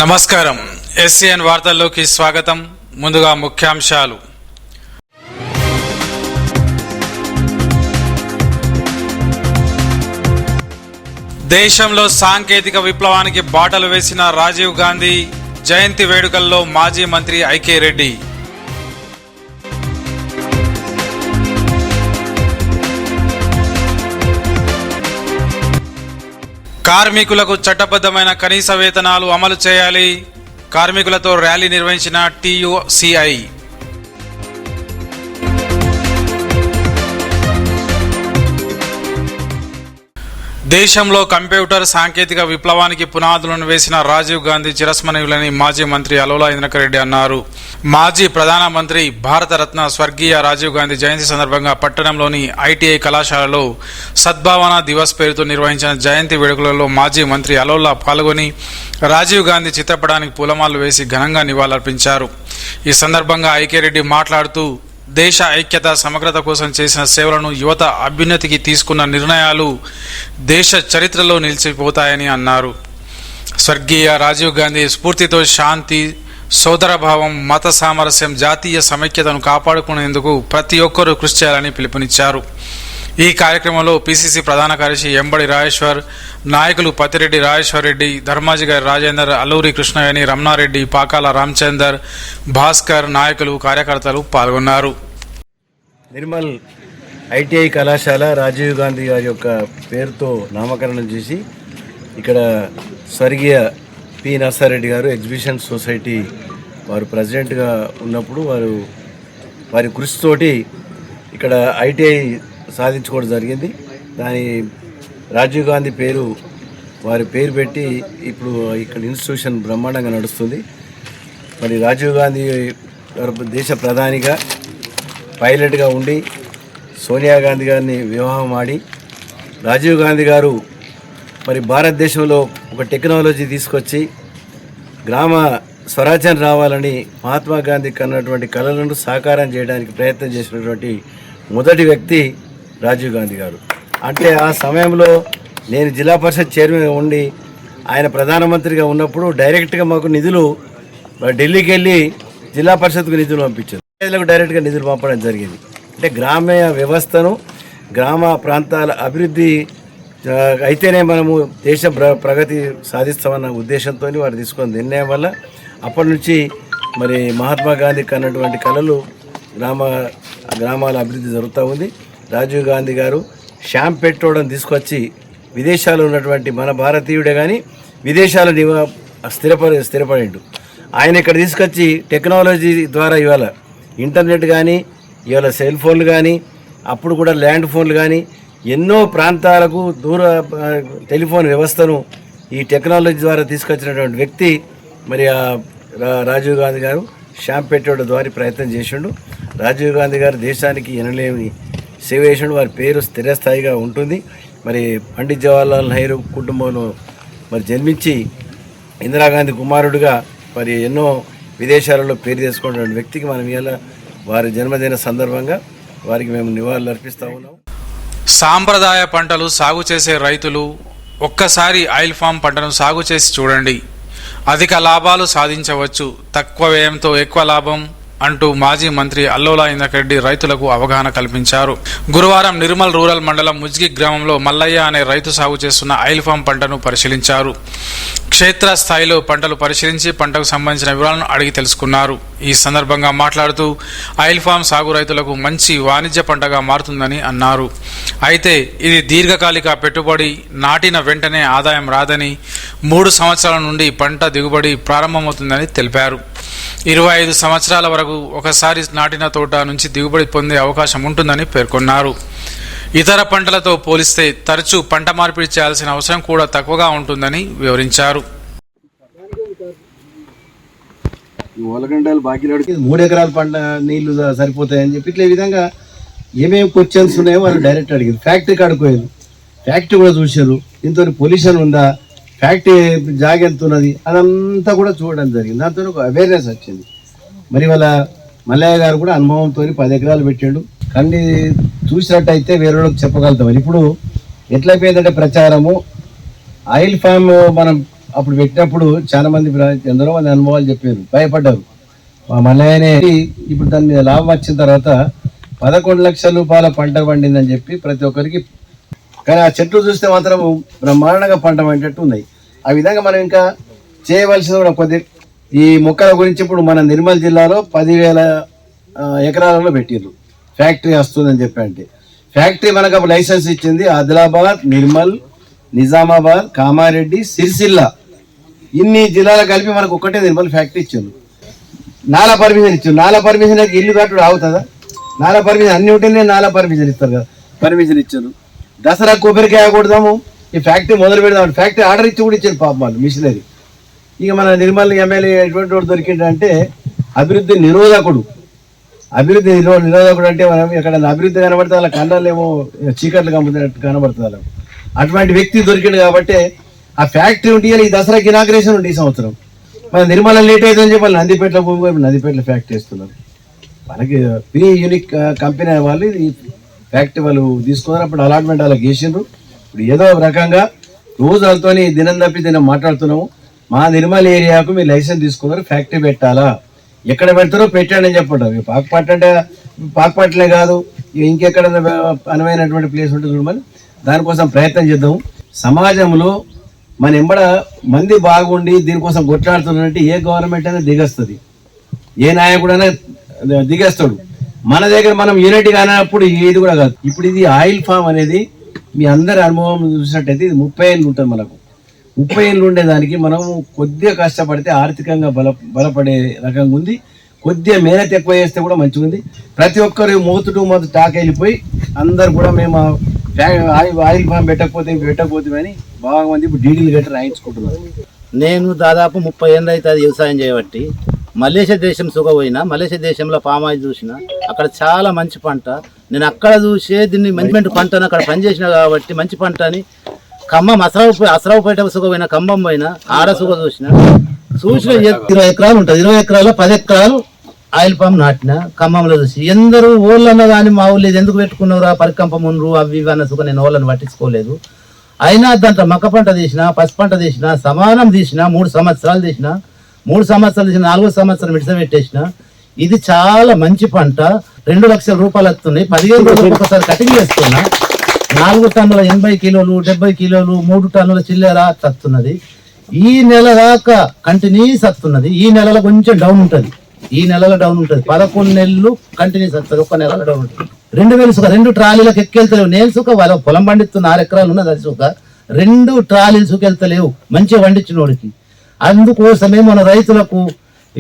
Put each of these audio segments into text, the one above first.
నమస్కారం ఎస్సీఎన్ వార్తల్లోకి స్వాగతం. ముందుగా ముఖ్యాంశాలు. దేశంలో సాంకేతిక విప్లవానికి బాటలు వేసిన రాజీవ్ గాంధీ జయంతి వేడుకల్లో మాజీ మంత్రి ఐకే రెడ్డి. కార్మికులకు చట్టబద్ధమైన కనీస వేతనాలు అమలు చేయాలి. కార్మికులతో ర్యాలీ నిర్వహించిన TUCI. దేశంలో కంప్యూటర్ సాంకేతిక విప్లవానికి పునాదులను వేసిన రాజీవ్ గాంధీ చిరస్మరణీయులని మాజీ మంత్రి అలోలా ఇంద్రకరెడ్డి అన్నారు. మాజీ ప్రధానమంత్రి భారతరత్న స్వర్గీయ రాజీవ్ గాంధీ జయంతి సందర్భంగా పట్టణంలోని ITI కళాశాలలో సద్భావన దివస్ పేరుతో నిర్వహించిన జయంతి వేడుకలలో మాజీ మంత్రి అలోలా పాల్గొని రాజీవ్ గాంధీ చిత్రపటానికి పూలమాలలు వేసి ఘనంగా నివాళులర్పించారు. ఈ సందర్భంగా ఐకే రెడ్డి మాట్లాడుతూ దేశ ఐక్యత సమగ్రత కోసం చేసిన సేవలను, యువత అభ్యున్నతికి తీసుకున్న నిర్ణయాలు దేశ చరిత్రలో నిలిచిపోతాయని అన్నారు. స్వర్గీయ రాజీవ్ గాంధీ స్ఫూర్తితో శాంతి, సోదరభావం, మత సామరస్యం, జాతీయ సమైక్యతను కాపాడుకునేందుకు ప్రతి ఒక్కరూ కృషి చేయాలని పిలుపునిచ్చారు. ఈ కార్యక్రమంలో PCC ప్రధాన కార్యదర్శి ఎంబడి రాజేశ్వర్, నాయకులు పతిరెడ్డి రాజేశ్వర్ రెడ్డి, ధర్మాజిగారి రాజేందర్, అల్లూరి కృష్ణవేణి, రమణారెడ్డి, పాకాల రామచందర్, భాస్కర్, నాయకులు, కార్యకర్తలు పాల్గొన్నారు. నిర్మల్ ITI కళాశాల రాజీవ్ గాంధీ గారి యొక్క పేరుతో నామకరణం చేసి ఇక్కడ స్వర్గీయ P. నర్సారెడ్డి గారు ఎగ్జిబిషన్ సొసైటీ వారు ప్రెసిడెంట్గా ఉన్నప్పుడు వారి కృషితోటి ఇక్కడ ITI సాధించుకోవడం జరిగింది. దాని రాజీవ్ గాంధీ వారి పేరు పెట్టి ఇప్పుడు ఇక్కడ ఇన్స్టిట్యూషన్ బ్రహ్మాండంగా నడుస్తుంది. మరి రాజీవ్ గాంధీ దేశ ప్రధానిగా పైలట్గా ఉండి సోనియా గాంధీ గారిని వివాహం ఆడి రాజీవ్ గాంధీ గారు మరి భారతదేశంలో ఒక టెక్నాలజీ తీసుకొచ్చి గ్రామ స్వరాజ్యం రావాలని మహాత్మా గాంధీ కన్నటువంటి కలలను సాకారం చేయడానికి ప్రయత్నం చేసినటువంటి మొదటి వ్యక్తి రాజీవ్ గాంధీ గారు. అంటే ఆ సమయంలో నేను జిల్లా పరిషత్ చైర్మన్ ఉండి ఆయన ప్రధానమంత్రిగా ఉన్నప్పుడు డైరెక్ట్గా మాకు నిధులు ఢిల్లీకి వెళ్ళి జిల్లా పరిషత్కు నిధులు పంపించారు. ప్రజలకు డైరెక్ట్గా నిధులు పంపడం జరిగింది. అంటే గ్రామీణ వ్యవస్థను, గ్రామ ప్రాంతాల అభివృద్ధి అయితేనే మనము దేశ ప్రగతి సాధిస్తామన్న ఉద్దేశంతో వారు తీసుకున్న నిర్ణయం వల్ల అప్పటి నుంచి మరి మహాత్మా గాంధీ కన్నటువంటి కళలు గ్రామాల అభివృద్ధి జరుగుతూ ఉంది. రాజీవ్ గాంధీ గారు షాంప్ పెట్రోల్ తీసుకొచ్చి విదేశాల్లో ఉన్నటువంటి మన భారతీయుడే కానీ విదేశాల స్థిరపడిండు. ఆయన ఇక్కడ తీసుకొచ్చి టెక్నాలజీ ద్వారా ఇవాళ ఇంటర్నెట్ కానీ, ఇవాళ సెల్ ఫోన్లు కానీ, అప్పుడు కూడా ల్యాండ్ ఫోన్లు కానీ ఎన్నో ప్రాంతాలకు దూర టెలిఫోన్ వ్యవస్థను ఈ టెక్నాలజీ ద్వారా తీసుకొచ్చినటువంటి వ్యక్తి మరి రాజీవ్ గాంధీ గారు షాంప్ పెట్రోల్ ద్వారా ప్రయత్నం చేసిండు. రాజీవ్ గాంధీ గారు దేశానికి ఎనలేని సేవ చేసిండు. వారి పేరు స్థిరస్థాయిగా ఉంటుంది. మరి పండిత్ జవహర్లాల్ నెహ్రూ కుటుంబంలో మరి జన్మించి ఇందిరాగాంధీ కుమారుడుగా మరి ఎన్నో విదేశాలలో పేరు చేసుకున్నటువంటి వ్యక్తికి మనం ఇలా వారి జన్మదిన సందర్భంగా వారికి మేము నివాళులు అర్పిస్తూ ఉన్నాం. సాంప్రదాయ పంటలు సాగు చేసే రైతులు ఒక్కసారి ఆయిల్ ఫామ్ పంటను సాగు చేసి చూడండి, అధిక లాభాలు సాధించవచ్చు, తక్కువ వ్యయంతో ఎక్కువ లాభం అంటూ మాజీ మంత్రి అల్లోలా ఇంద్రకరెడ్డి రైతులకు అవగాహన కల్పించారు. గురువారం నిర్మల్ రూరల్ మండలం ముజ్గి గ్రామంలో మల్లయ్య అనే రైతు సాగు చేస్తున్న ఆయిల్ ఫామ్ పంటను పరిశీలించారు. క్షేత్ర స్థాయిలో పంటలు పరిశీలించి పంటకు సంబంధించిన వివరాలను అడిగి తెలుసుకున్నారు. ఈ సందర్భంగా మాట్లాడుతూ ఆయిల్ ఫామ్ సాగు రైతులకు మంచి వాణిజ్య పంటగా మారుతుందని అన్నారు. అయితే ఇది దీర్ఘకాలిక పెట్టుబడి, నాటిన వెంటనే ఆదాయం రాదని, 3 సంవత్సరాల నుండి పంట దిగుబడి ప్రారంభమవుతుందని తెలిపారు. 25 సంవత్సరాల వరకు ఒకసారి నాటిన తోట నుంచి దిగుబడి పొందే అవకాశం ఉంటుందని పేర్కొన్నారు. ఇతర పంటలతో పోలిస్తే తరచూ పంట మార్పిడి చేయాల్సిన అవసరం కూడా తక్కువగా ఉంటుందని వివరించారు. 3 ఎకరాల పంట నీళ్లు సరిపోతాయని చెప్పి ఇట్లా ఈ విధంగా ఏమేమి క్వశ్చన్స్ ఉన్నాయో వాళ్ళు డైరెక్ట్ అడిగారు. ఫ్యాక్టరీ కాడుకోయారు, ఫ్యాక్టరీ కూడా చూశారు. దీంతో పొల్యూషన్ ఉందా, ఫ్యాక్టరీ జాగ ఎంత ఉన్నది, అదంతా కూడా చూడడం జరిగింది. దాంతో ఒక అవేర్నెస్ వచ్చింది. మరి వాళ్ళ మల్లయ్య గారు కూడా అనుభవంతో 10 ఎకరాలు పెట్టాడు. కానీ చూసినట్టయితే వేరే వాళ్ళకి చెప్పగలుగుతాం. ఇప్పుడు ఎట్లయిపోయిందంటే ప్రచారము ఆయిల్ ఫామ్ మనం అప్పుడు పెట్టినప్పుడు చాలా మంది ఎందరో మంది అనుభవాలు చెప్పారు, భయపడ్డారు. మళ్ళీ ఇప్పుడు దాని మీద లాభం వచ్చిన తర్వాత 11 లక్షల రూపాయల పంట పండిందని చెప్పి ప్రతి ఒక్కరికి. కానీ ఆ చెట్లు చూస్తే మాత్రం బ్రహ్మాండంగా పంట పండేటట్టు ఉన్నాయి. ఆ విధంగా మనం ఇంకా చేయవలసింది కూడా కొద్ది. ఈ మొక్కల గురించి ఇప్పుడు మన నిర్మల్ జిల్లాలో 10,000 ఎకరాలలో పెట్టిర్రు ఫ్యాక్టరీ వస్తుందని చెప్పి. అంటే ఫ్యాక్టరీ మనకు అప్పుడు లైసెన్స్ ఇచ్చింది ఆదిలాబాద్, నిర్మల్, నిజామాబాద్, కామారెడ్డి, సిరిసిల్ల, ఇన్ని జిల్లాలు కలిపి మనకు ఒక్కటే నిర్మల్ ఫ్యాక్టరీ ఇచ్చింది. నాలా పర్మిషన్ ఇచ్చింది. నాలా పర్మిషన్ ఇల్లు కట్టుడు అవుతుందా? నాలా పర్మిషన్ అన్ని ఉంటేనే నాలా పర్మిషన్ ఇస్తారు కదా. పర్మిషన్ ఇచ్చారు. దసరా కొబ్బరికాయ కొడదాము, ఈ ఫ్యాక్టరీ మొదలు పెడదాం. ఫ్యాక్టరీ ఆర్డర్ ఇచ్చి కూడా ఇచ్చారు పాపం వాళ్ళు, మిషనరీ. ఇక మన నిర్మల్ ఎమ్మెల్యే ఎటువంటి వాడు దొరికిందంటే అభివృద్ధి నిరోధకుడు. అభివృద్ధి నిరోధకుడు అంటే మనం ఎక్కడ అభివృద్ధి కనబడితే వాళ్ళ కండాలు ఏమో చీకట్లు కనబడుతున్నట్టు కనబడుతుంది వాళ్ళకు. అటువంటి వ్యక్తి దొరికిండు కాబట్టి ఆ ఫ్యాక్టరీ ఉంటే ఈ దసరాకి ఇనాగ్రేషన్ ఉంది ఈ సంవత్సరం. మన నిర్మల లేట్ అవుతుందని చెప్పి వాళ్ళు నందిపేటలో భూమి నందిపేటలో ఫ్యాక్టరీ వేస్తున్నారు. మనకి ప్రీ యూనిక్ కంపెనీ వాళ్ళు ఈ ఫ్యాక్టరీ వాళ్ళు తీసుకున్నారు. అప్పుడు అలాట్మెంట్ వాళ్ళకి వేసిండ్రు. ఇప్పుడు ఏదో రకంగా రోజు వాళ్ళతో దినం తప్పి దినం మాట్లాడుతున్నాము. మా నిర్మల్ ఏరియాకు మీరు లైసెన్స్ తీసుకున్నారు, ఫ్యాక్టరీ పెట్టాలా, ఎక్కడ పెడతారో పెట్టండి అని చెప్పండి. పాకపాట అంటే పాకపాటలే కాదు, ఇంకెక్కడ అనువైనటువంటి ప్లేస్ ఉంటుంది చూడమని దానికోసం ప్రయత్నం చేద్దాము. సమాజంలో మన ఎంబడ మంది బాగుండి దీనికోసం కొట్లాడుతున్నారంటే ఏ గవర్నమెంట్ అయినా దిగస్తుంది, ఏ నాయకుడైనా దిగేస్తాడు. మన దగ్గర మనం యూనిటీ కానప్పుడు ఏది కూడా కాదు. ఇప్పుడు ఇది ఆయిల్ ఫామ్ అనేది మీ అందరి అనుభవం చూసినట్టయితే ఇది 30 ఏళ్ళు ఉంటుంది. మనకు 30 ఏళ్ళు ఉండేదానికి మనం కొద్దిగా కష్టపడితే ఆర్థికంగా బలపడే రకంగా ఉంది. కొద్దిగా మేనత్ ఎక్కువ చేస్తే కూడా మంచిగా ఉంది. ప్రతి ఒక్కరు మొదటి టాక్ వెళ్ళిపోయి అందరు కూడా మేము ఆయిల్ ఫామ్ పెట్టకపోతే అని బాగా మంది ఇప్పుడు డీడీలు గట్టి రాయించుకుంటున్నారు. నేను దాదాపు 30 ఏళ్ళు అయితే అది వ్యవసాయం చేయబట్టి మలేషియా దేశం సుఖపోయినా, మలేషియా దేశంలో పామ్ ఆయిల్ చూసిన, అక్కడ చాలా మంచి పంట. నేను అక్కడ చూసే దీన్ని మంచి పంటను అక్కడ పనిచేసిన కాబట్టి మంచి పంట అని ఖమ్మం అసరావుపేట సుఖపోయినా, ఖమ్మం పోయినా ఆడ సుఖ చూసిన 20 ఎకరాలు ఉంటుంది. 20 ఎకరాల్లో 10 ఎకరాలు ఆయిల్ పామ్ నాటిన ఖమ్మంలో చూసి. ఎందరూ ఓళ్ళన్నా కానీ మా ఊళ్ళు ఇది ఎందుకు పెట్టుకున్నారా పరికంప మున్రు అవి ఇవి అన్న సుఖ నేను ఓళ్ళని పట్టించుకోలేదు. అయినా దాంట్లో మక్క పంట తీసిన, పసి పంట తీసిన, సమానం తీసిన, 3 సంవత్సరాలు తీసిన, 3 సంవత్సరాలు తీసిన, 4వ సంవత్సరం విడిసపెట్టేసిన. ఇది చాలా మంచి పంట. 2 లక్షల రూపాయలు వస్తున్నాయి. 15 రోజులకు ఒకసారి కటింగ్ చేస్తున్నా. 4 టన్నుల 80 కిలోలు, 70 కిలోలు, 3 టన్నుల చిల్లర వస్తున్నది. ఈ నెల దాకా కంటిన్యూస్ వస్తున్నది. ఈ నెలలో కొంచెం డౌన్ ఉంటుంది. 11 నెలలు కంటిన్యూస్ వస్తుంది. 1 నెలలో డౌన్ ఉంటుంది. 2000 సుఖ 2 ట్రాలీలకు ఎక్కెళ్తలేవు. నేను సుఖ వాళ్ళ పొలం పండిస్తున్న 6 ఎకరాలు ఉన్నది. అది సుఖ 2 ట్రాలీలు సుఖెళ్తలేవు మంచిగా పండించినోడికి. అందుకోసమే మన రైతులకు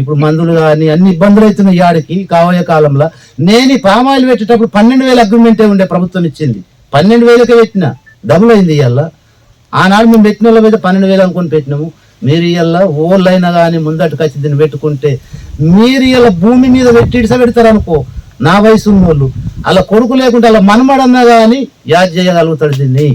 ఇప్పుడు మందులు కానీ అన్ని ఇబ్బందులు అవుతున్నాయి. ఆడికి కావోయే కాలంలో నేను పామాయిల్ పెట్టేటప్పుడు 12,000 అగ్రిమెంటే ఉండే ప్రభుత్వం ఇచ్చింది. 12,000కే పెట్టిన, డబుల్ అయింది ఇవాళ. ఆనాడు మేము పెట్టిన వాళ్ళ మీద 12,000 అనుకుని పెట్టినాము. మీరు ఇవాళ ఓళ్ళైనా కానీ ముందటికి వచ్చి దీన్ని పెట్టుకుంటే మీరు ఇవాళ భూమి మీద పెట్టి ఇడిస పెడతారు అనుకో. నా వయసు ఉన్న వాళ్ళు అలా కొడుకు లేకుంటే అలా మనమడన్నా కానీ యాద్ చేయగలుగుతాడు దీన్ని.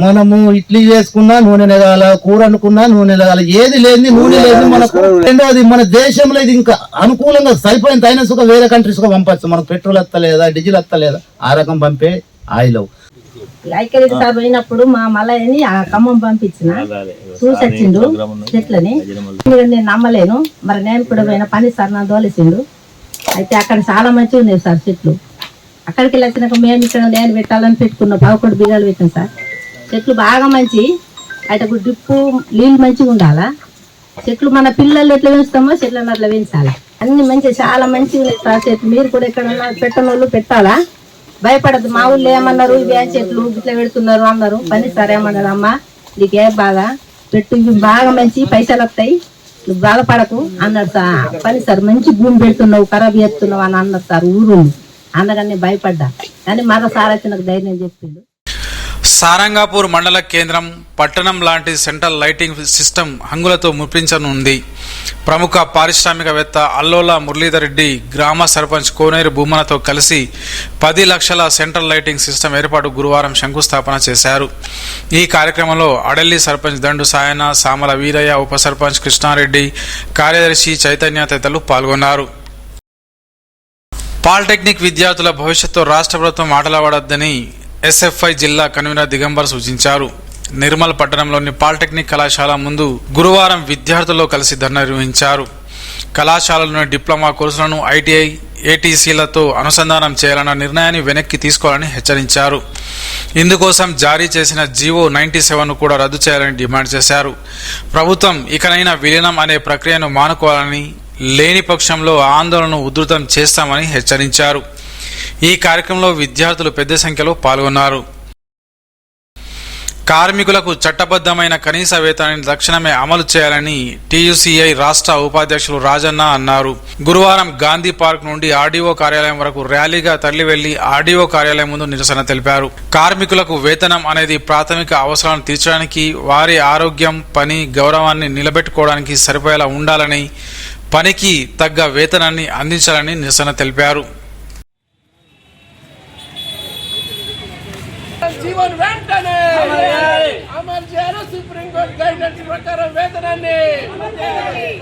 మనము ఇడ్లీ చేసుకున్నా నూనె నెగాల, కూర అనుకున్నా నూనె నెగాల, ఏది లేదు నూనె లేదు మనకు. రెండవది మన దేశంలో ఇది ఇంకా అనుకూలంగా సరిపోయిన అయినా సుఖ వేరే కంట్రీస్ పంపచ్చు. మనకు పెట్రోల్ వస్తలేదా, డీజిల్ వస్తలేదా, ఆ రకం పంపే ఆయిల్. ఐక్యరెడ్డి సార్ పోయినప్పుడు మా మల్లయ్యని ఆ ఖమ్మం పంపించిన చూసి వచ్చిండు చెట్లని. నేను నమ్మలేను. మరి నేను కూడా పోయిన పని సార్ నన్ను తోలేసిండు. అయితే అక్కడ చాలా మంచిగా ఉన్నాయి సార్ చెట్లు. అక్కడికి వెళ్ళి వచ్చినాక మేము ఇక్కడ నేను పెట్టాలని పెట్టుకున్నాం. 11 బిగాలు పెట్టాం సార్. చెట్లు బాగా మంచి. అయితే డ్రిప్పు నీళ్ళు మంచిగా ఉండాలా. చెట్లు మన పిల్లలు ఎట్లా పెంచుతామో చెట్లను అట్లా పెంచాలి. అన్ని మంచి చాలా మంచిగా ఉన్నాయి సార్ చెట్లు. మీరు కూడా ఎక్కడన్నా పెట్టని వాళ్ళు పెట్టాలా, భయపడద్దు. మా ఊళ్ళో ఏమన్నారు, ఇవి ఏం చెట్లు ఇట్లా పెడుతున్నారు అన్నారు. పని సార్ ఏమన్నారు, అమ్మా నీకే బాగా పెట్టు, ఇవి బాగా మంచి పైసలు వస్తాయి, నువ్వు బాధపడకు అన్నాడు సార్. పని సార్ మంచి భూమి పెడుతున్నావు, ఖరాబ్ చేస్తున్నావు అని అన్నారు సార్. ఊరు అనగానే భయపడ్డా. కానీ మరోసారి అయితే నాకు ధైర్యం చెప్పిండు. సారంగాపూర్ మండల కేంద్రం పట్టణం లాంటి సెంట్రల్ లైటింగ్ సిస్టమ్ హంగులతో ముప్పించనుంది. ప్రముఖ పారిశ్రామికవేత్త అల్లోల మురళీధర్ రెడ్డి గ్రామ సర్పంచ్ కోనేరు భూమనతో కలిసి 10 లక్షల సెంట్రల్ లైటింగ్ సిస్టమ్ ఏర్పాటు గురువారం శంకుస్థాపన చేశారు. ఈ కార్యక్రమంలో అడల్లి సర్పంచ్ దండు సాయన, సామల వీరయ్య, ఉప సర్పంచ్ కృష్ణారెడ్డి, కార్యదర్శి చైతన్య తదితరులు పాల్గొన్నారు. పాలిటెక్నిక్ విద్యార్థుల భవిష్యత్తు రాష్ట్ర ప్రభుత్వం ఆటలాడొద్దని ఎస్ఎఫ్ఐ జిల్లా కన్వీనర్ దిగంబర్ సూచించారు. నిర్మల్ పట్టణంలోని పాలిటెక్నిక్ కళాశాల ముందు గురువారం విద్యార్థులు కలిసి ధర్నా నిర్వహించారు. కళాశాలలోని డిప్లొమా కోర్సులను ఐటీఐ, ఏటీసీలతో అనుసంధానం చేయాలన్న నిర్ణయాన్ని వెనక్కి తీసుకోవాలని హెచ్చరించారు. ఇందుకోసం జారీ చేసిన జీవో 97ను కూడా రద్దు చేయాలని డిమాండ్ చేశారు. ప్రభుత్వం ఇకనైనా విలీనం అనే ప్రక్రియను మానుకోవాలని, లేని పక్షంలో ఆందోళనను ఉధృతం చేస్తామని హెచ్చరించారు. ఈ కార్యక్రమంలో విద్యార్థులు పెద్ద సంఖ్యలో పాల్గొన్నారు. కార్మికులకు చట్టబద్ధమైన కనీస వేతనాన్ని తక్షణమే అమలు చేయాలని టీయూసీఐ రాష్ట్ర ఉపాధ్యక్షులు రాజన్న అన్నారు. గురువారం గాంధీ పార్క్ నుండి ఆర్డీఓ కార్యాలయం వరకు ర్యాలీగా తరలి వెళ్లి ఆర్డీఓ కార్యాలయం ముందు నిరసన తెలిపారు. కార్మికులకు వేతనం అనేది ప్రాథమిక అవసరాలను తీర్చడానికి, వారి ఆరోగ్యం, పని, గౌరవాన్ని నిలబెట్టుకోవడానికి సరిపోయేలా ఉండాలని, పనికి తగ్గ వేతనాన్ని అందించాలని నిరసన తెలిపారు. జీవన్ వెంటనే అమలు చేయాలి. సుప్రీంకోర్టు గైడెన్స్ ప్రకారం వేతనాన్ని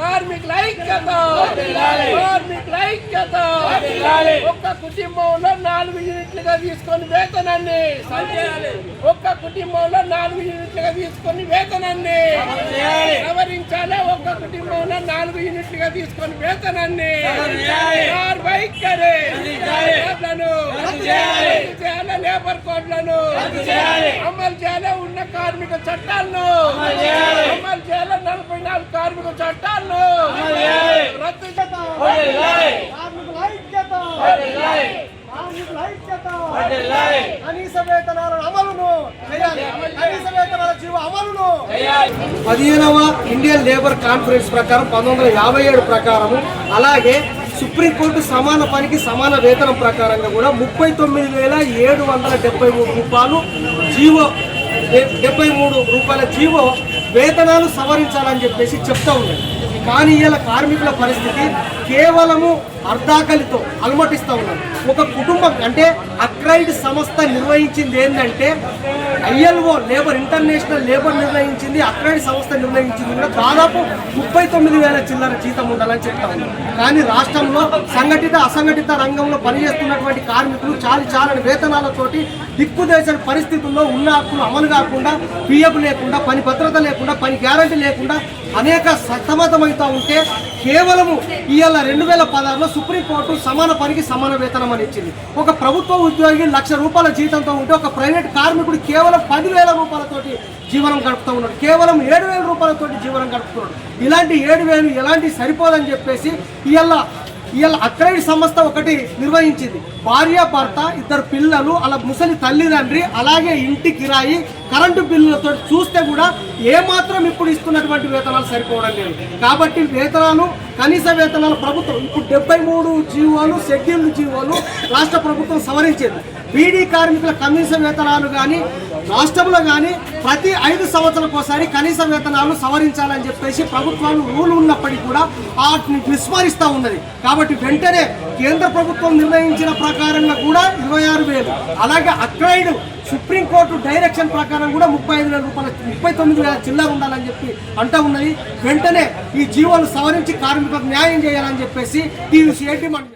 కార్మికుల ఐక్యత, కార్మికుల ఐక్యత. ఒక్క కుటుంబంలో 4 యూనిట్లుగా తీసుకొని వేతనాన్ని, ఒక్క కుటుంబంలో 4 యూనిట్లుగా తీసుకొని వేతనాన్ని సవరించాలి. ఒక్క కుటుంబంలో 4 యూనిట్లుగా తీసుకొని వేతనాన్ని వైఖరి లేబర్ కోడ్లను అమలు చేయాలి. ఉన్న కార్మిక చట్టాలను అమలు చేయాలి. 44 కార్మిక చట్టాలను రద్దు కనీస వేతనాల అమలును చేయాలి. కనీస వేతనాల జీవో అమలును 15వ ఇండియన్ లేబర్ కాన్ఫరెన్స్ ప్రకారం 1957 ప్రకారము, అలాగే సుప్రీంకోర్టు సమాన పనికి సమాన వేతనం ప్రకారంగా కూడా 39,773 రూపాయలు జీవో 73 రూపాయల జీవో వేతనాలు సవరించాలని చెప్పేసి చెప్తా ఉన్నాయి. కానీ ఇలా కార్మికుల పరిస్థితి కేవలము అర్ధాకలితో అలమటిస్తూ ఉన్నారు. ఒక కుటుంబం అంటే అక్రైడ్ సంస్థ నిర్వహించింది ఏంటంటే, ఐఎల్ఓ లేబర్ ఇంటర్నేషనల్ లేబర్ నిర్ణయించింది, అక్రైడ్ సంస్థ నిర్ణయించింది కూడా దాదాపు 39,000 చిల్లర జీతం ఉండాలని చెప్తా ఉన్నారు. కానీ రాష్ట్రంలో సంఘటిత అసంఘటిత రంగంలో పనిచేస్తున్నటువంటి కార్మికులు చాలని వేతనాలతోటి దిక్కుదేశని పరిస్థితుల్లో ఉన్న హక్కులు అమలు కాకుండా, పిఎఫ్ లేకుండా, పని భద్రత లేకుండా, పని గ్యారంటీ లేకుండా అనేక సతమతమవుతూ ఉంటే కేవలము ఇవాళ 2016లో సుప్రీంకోర్టు సమాన పనికి సమాన వేతనం అని ఇచ్చింది. ఒక ప్రభుత్వ ఉద్యోగి 1,00,000 రూపాయల జీతంతో ఉంటే ఒక ప్రైవేట్ కార్మికుడు కేవలం 10,000 రూపాయలతోటి జీవనం గడుపుతూ ఉన్నాడు, కేవలం 7,000 రూపాయలతోటి జీవనం గడుపుతున్నాడు. ఇలాంటి 7,000 ఎలాంటి సరిపోదని చెప్పేసి ఇవాళ అక్రైడ్ సంస్థ ఒకటి నిర్వహించింది. భార్య, భర్త, 2 పిల్లలు, అలా ముసలి తల్లిదండ్రి, అలాగే ఇంటి కిరాయి, కరెంటు బిల్లులతో చూస్తే కూడా ఏమాత్రం ఇప్పుడు ఇస్తున్నటువంటి వేతనాలు సరిపోవడం లేదు. కాబట్టి వేతనాలు, కనీస వేతనాలు ప్రభుత్వం ఇప్పుడు 73 జీవోలు, షెడ్యూల్డ్ జీవోలు రాష్ట్ర ప్రభుత్వం సవరించింది. బీడీ కార్మికుల కనీస వేతనాలు కానీ రాష్ట్రంలో కానీ ప్రతి 5 సంవత్సరాలకు ఒకసారి కనీస వేతనాలు సవరించాలని చెప్పేసి ప్రభుత్వాలు రూల్ ఉన్నప్పటికీ కూడా వాటిని విస్మరిస్తూ ఉన్నది. కాబట్టి వెంటనే కేంద్ర ప్రభుత్వం నిర్ణయించిన ప్రకారంగా కూడా 26,000, అలాగే అక్రైడ్ సుప్రీంకోర్టు డైరెక్షన్ ప్రకారం కూడా 35,000 రూపాయలు, 39,000 చిల్లర ఉండాలని చెప్పి అంటూ ఉన్నది. వెంటనే ఈ జీవోలు సవరించి కార్మికులకు న్యాయం చేయాలని చెప్పేసి టీయూసీఐ డిమాండ్.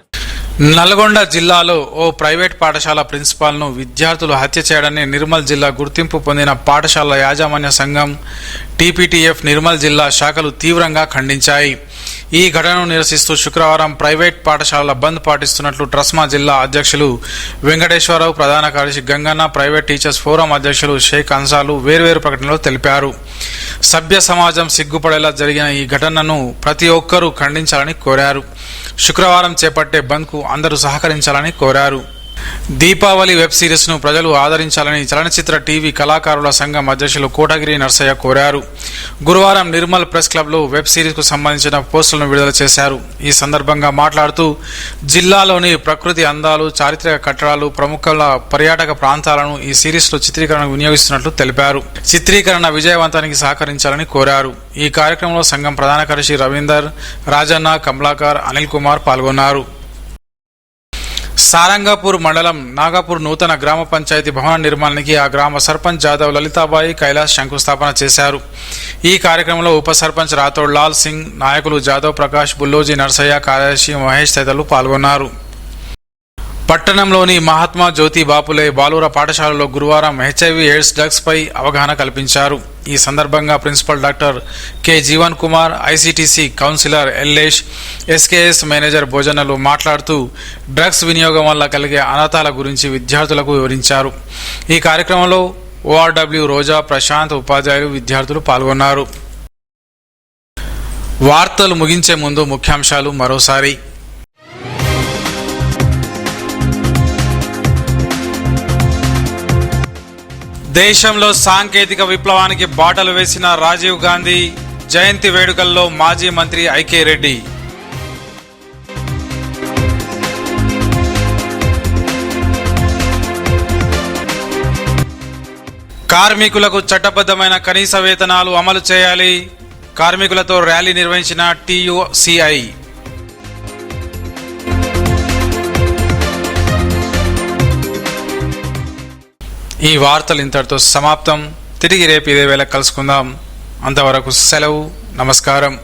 నల్గొండ జిల్లాలో ఓ ప్రైవేట్ పాఠశాల ప్రిన్సిపాల్ను విద్యార్థులు హత్య చేయడాన్ని నిర్మల్ జిల్లా గుర్తింపు పొందిన పాఠశాల యాజమాన్య సంఘం, టీపీటీఎఫ్ నిర్మల్ జిల్లా శాఖలు తీవ్రంగా ఖండించాయి. ఈ ఘటనను నిరసిస్తూ శుక్రవారం ప్రైవేట్ పాఠశాలల బంద్ పాటిస్తున్నట్లు ట్రస్మా జిల్లా అధ్యక్షులు వెంకటేశ్వరరావు, ప్రధాన కార్యదర్శి గంగన్న, ప్రైవేట్ టీచర్స్ ఫోరం అధ్యక్షులు షేక్ అన్సాలు వేర్వేరు ప్రకటనలో తెలిపారు. సభ్య సమాజం సిగ్గుపడేలా జరిగిన ఈ ఘటనను ప్రతి ఒక్కరూ ఖండించాలని కోరారు. శుక్రవారం చేపట్టే బంద్కు అందరూ సహకరించాలని కోరారు. దీపావళి వెబ్ సిరీస్ ను ప్రజలు ఆదరించాలని చలనచిత్ర టీవీ కళాకారుల సంఘం అధ్యక్షులు కోటగిరి నర్సయ్య కోరారు. గురువారం నిర్మల్ ప్రెస్ క్లబ్ లో వెబ్ సిరీస్ కు సంబంధించిన పోస్టులను విడుదల చేశారు. ఈ సందర్భంగా మాట్లాడుతూ జిల్లాలోని ప్రకృతి అందాలు, చారిత్రక కట్టడాలు, ప్రముఖుల పర్యాటక ప్రాంతాలను ఈ సిరీస్ లో చిత్రీకరణకు వినియోగిస్తున్నట్లు తెలిపారు. చిత్రీకరణ విజయవంతానికి సహకరించాలని కోరారు. ఈ కార్యక్రమంలో సంఘం ప్రధాన కార్యదర్శి రవీందర్, రాజన్న, కమలాకర్, అనిల్ కుమార్ పాల్గొన్నారు. సారంగపూర్ మండలం నాగపూర్ నూతన గ్రామ పంచాయతీ భవన నిర్మాణానికి ఆ గ్రామ సర్పంచ్ జాదవ్ లలితాబాయి కైలాస్ శంకుస్థాపన చేశారు. ఈ కార్యక్రమంలో ఉప సర్పంచ్ రాథోడ్ లాల్ సింగ్, నాయకులు జాదవ్ ప్రకాష్, బుల్లోజీ నర్సయ్య, కార్యదర్శి మహేష్ తదితరులు పాల్గొన్నారు. పట్టణంలోని మహాత్మా జ్యోతి బాపులే బాలుర పాఠశాలలో గురువారం హెచ్ఐవి ఎయిడ్స్ డ్రగ్స్ పై అవగాహన కల్పించారు. ఈ సందర్భంగా principal doctor K Jeevan Kumar, ICTC counsellor Yellesh, SKS manager భోజనలు మాట్లాడుతూ డ్రగ్స్ వినియోగం వల్ల కలిగే అనర్థాల గురించి విద్యార్థులకు వివరించారు. ఈ కార్యక్రమంలో ఓఆర్డబ్ల్యూ రోజా, ప్రశాంత్, ఉపాధ్యాయులు, విద్యార్థులు పాల్గొన్నారు. వార్తలు ముగించే ముందు ముఖ్యాంశాలు మరోసారి. దేశంలో సాంకేతిక విప్లవానికి బాటలు వేసిన రాజీవ్ గాంధీ జయంతి వేడుకల్లో మాజీ మంత్రి ఐకే రెడ్డి. కార్మికులకు చట్టబద్ధమైన కనీస వేతనాలు అమలు చేయాలి. కార్మికులతో ర్యాలీ నిర్వహించిన టీయూసీఐ. ఈ వార్తలు ఇంతటితో సమాప్తం. తిరిగి రేపు ఇదే వేళ కలుసుకుందాం. అంతవరకు సెలవు. నమస్కారం.